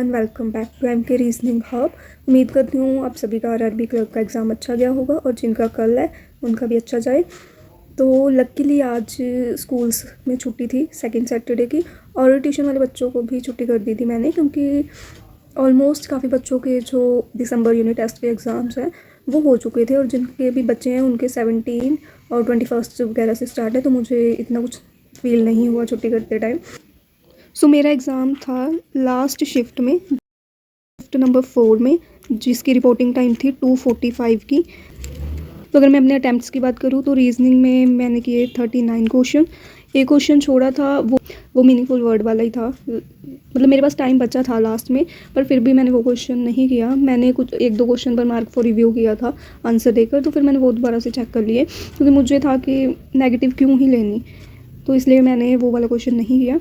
Everyone, welcome back to MK reasoning hub. उम्मीद करती हूँ आप सभी का आरआरबी क्लर्क का एग्ज़ाम अच्छा गया होगा और जिनका कल है उनका भी अच्छा जाए। तो लकीली आज स्कूल्स में छुट्टी थी सेकंड सैटरडे की, और ट्यूशन वाले बच्चों को भी छुट्टी कर दी थी मैंने, क्योंकि ऑलमोस्ट काफ़ी बच्चों के जो दिसंबर यूनिट टेस्ट के एग्ज़ाम्स हैं वो हो चुके थे, और जिनके भी बच्चे हैं उनके 17 और 21 वगैरह से स्टार्ट है। तो मुझे इतना कुछ फील नहीं हुआ छुट्टी करते टाइम। सो मेरा एग्ज़ाम था लास्ट शिफ्ट में, शिफ्ट नंबर 4 में, जिसकी रिपोर्टिंग टाइम थी 2:45 की। तो अगर मैं अपने अटैम्प्ट्स की बात करूँ तो रीजनिंग में मैंने किए 39 क्वेश्चन। एक क्वेश्चन छोड़ा था, वो मीनिंगफुल वर्ड वाला ही था। मतलब मेरे पास टाइम बचा था लास्ट में, पर फिर भी मैंने वो क्वेश्चन नहीं किया। मैंने कुछ 1-2 क्वेश्चन पर मार्क फॉर रिव्यू किया था आंसर देकर, तो फिर मैंने वो दोबारा से चेक कर लिए, क्योंकि मुझे था कि नेगेटिव क्यों ही लेनी, तो इसलिए मैंने वो वाला क्वेश्चन नहीं किया।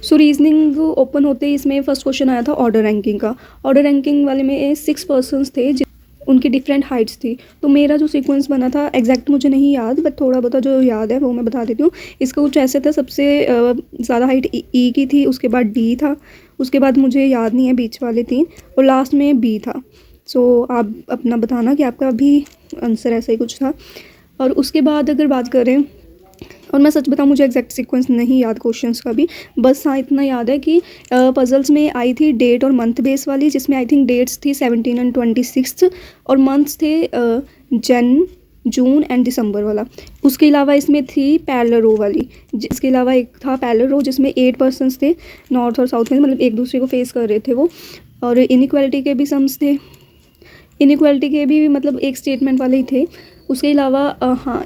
सो रीजनिंग ओपन होते ही इसमें फर्स्ट क्वेश्चन आया था ऑर्डर रैंकिंग का। ऑर्डर रैंकिंग वाले में 6 पर्सन्स थे, उनकी डिफरेंट हाइट्स थी। तो मेरा जो सीक्वेंस बना था एग्जैक्ट मुझे नहीं याद, बट थोड़ा बहुत जो याद है वो मैं बता देती हूँ। इसका कुछ ऐसे था, सबसे ज़्यादा हाइट ई की थी, उसके बाद डी था, उसके बाद मुझे याद नहीं है बीच वाले 3, और लास्ट में बी था। सो आप अपना बताना कि आपका भी आंसर ऐसा ही कुछ था। और उसके बाद अगर बात करें, और मैं सच बताऊँ मुझे एग्जैक्ट सीक्वेंस नहीं याद क्वेश्चंस का भी, बस हाँ इतना याद है कि पजल्स में आई थी डेट और मंथ बेस वाली, जिसमें आई थिंक डेट्स थी 17 और 26 और मंथ्स थे जन, जून एंड दिसंबर वाला। उसके अलावा इसमें थी पैरेलल रो वाली, जिसके अलावा एक था पैरेलल रो जिसमें 8 पर्सन्स थे नॉर्थ और साउथ में, मतलब एक दूसरे को फेस कर रहे थे वो। और इनइक्वालिटी के भी सम्स थे, इनइक्वालिटी के भी मतलब एक स्टेटमेंट वाले ही थे। उसके अलावा हाँ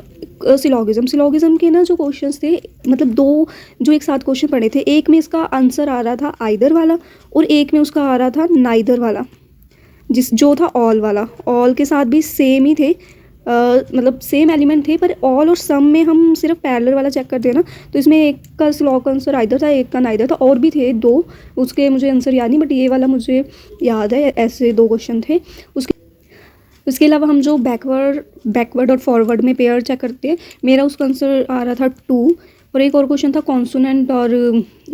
सिलोगिज्म के ना जो क्वेश्चंस थे, मतलब 2 जो एक साथ क्वेश्चन पढ़े थे, एक में इसका आंसर आ रहा था आइदर वाला और एक में उसका आ रहा था नाइदर वाला, जो था ऑल वाला। ऑल के साथ भी सेम ही थे, मतलब सेम एलिमेंट थे, पर ऑल और सम में हम सिर्फ पैरेलल वाला चेक करते हैं ना, तो इसमें एक का स्लॉग का आंसर आइदर था, एक का नाइदर था। और भी थे 2, उसके मुझे आंसर याद नहीं, बट ये वाला मुझे याद है, ऐसे 2 क्वेश्चन थे। उसके अलावा हम जो बैकवर्ड और फॉरवर्ड में पेयर चेक करते हैं, मेरा उसका आंसर आ रहा था 2। और एक और क्वेश्चन था कॉन्सोनेंट और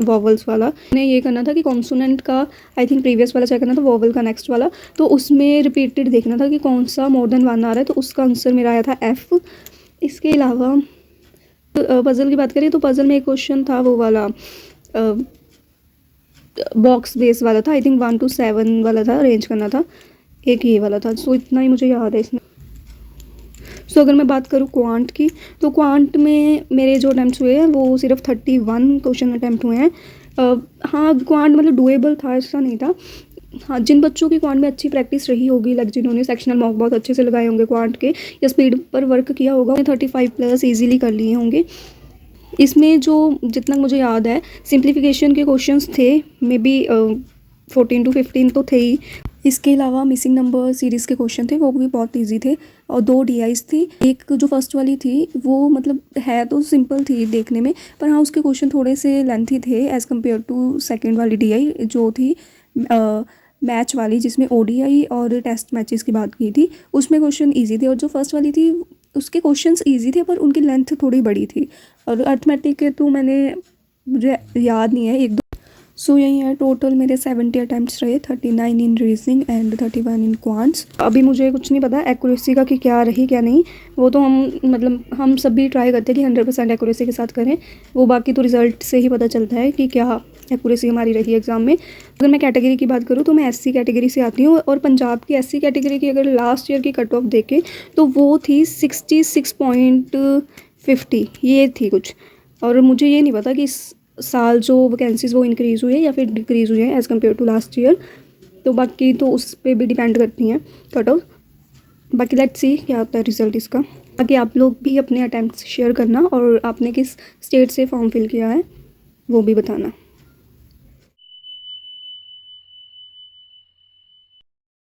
वॉवल्स वाला। मैंने ये करना था कि कॉन्सोनेंट का आई थिंक प्रीवियस वाला चेक करना था, वॉवल का नेक्स्ट वाला, तो उसमें रिपीटेड देखना था कि कौन सा मोर देन 1 आ रहा है, तो उसका आंसर मेरा आया था F। इसके अलावा पज़ल की बात करें तो पज़ल में एक क्वेश्चन था वो वाला बॉक्स बेस वाला था, आई थिंक 1 to 7 वाला था, अरेंज करना था, एक ये वाला था। सो इतना ही मुझे याद है इसमें। सो अगर मैं बात करूँ क्वांट की, तो क्वांट में मेरे जो अटैम्प्ट हुए हैं वो सिर्फ 31 क्वेश्चन अटैम्प्ट हुए हैं। हाँ क्वांट मतलब डुएबल था, ऐसा नहीं था। हाँ जिन बच्चों की क्वांट में अच्छी प्रैक्टिस रही होगी, लाइक जिन्होंने सेक्शनल मॉक बहुत अच्छे से लगाए होंगे क्वांट के, या स्पीड पर वर्क किया होगा, 35+ ईजिली कर लिए होंगे। इसमें जो जितना मुझे याद है सिंप्लीफिकेशन के क्वेश्चंस थे, मे बी 14 to 15 तो थे ही। इसके अलावा मिसिंग नंबर सीरीज़ के क्वेश्चन थे, वो भी बहुत इजी थे, और 2 DIs थी। एक जो फर्स्ट वाली थी वो मतलब है तो सिंपल थी देखने में, पर हाँ उसके क्वेश्चन थोड़े से लेंथी थे एज़ कम्पेयर टू सेकंड वाली DI जो थी मैच वाली, जिसमें ODI और टेस्ट मैचेस की बात की थी। उसमें क्वेश्चन ईजी थे, और जो फर्स्ट वाली थी उसके क्वेश्चंस ईजी थे पर उनकी लेंथ थोड़ी बड़ी थी। और अर्थमेटिक के तो मुझे याद नहीं है, 1-2। सो यही है, टोटल मेरे 70 अटैम्प्ट्स रहे, 39 इन रीजनिंग एंड 31 इन क्वांट्स। अभी मुझे कुछ नहीं पता एक्यूरेसी का कि क्या रही क्या नहीं, वो तो हम सब भी ट्राई करते हैं कि 100% एक्यूरेसी के साथ करें, वो बाकी तो रिज़ल्ट से ही पता चलता है कि क्या एक्यूरेसी हमारी रही एग्ज़ाम में। अगर मैं कैटेगरी की बात करूँ तो मैं SC कैटेगरी से आती हूँ, और पंजाब की SC कैटेगरी की अगर लास्ट ईयर की कट ऑफ देखें तो वो थी 66.50, ये थी कुछ। और मुझे ये नहीं पता कि इस साल जो वैकेंसीज़ वो इंक्रीज़ हुई है या फिर डिक्रीज़ हुई है as compare to last year, तो बाकी तो उस पर भी डिपेंड करती हैं कट ऑफ। बाकी लेट्स सी क्या होता है रिज़ल्ट इसका। बाकी आप लोग भी अपने अटैम्प्ट्स शेयर करना, और आपने किस स्टेट से फॉर्म फिल किया है वो भी बताना।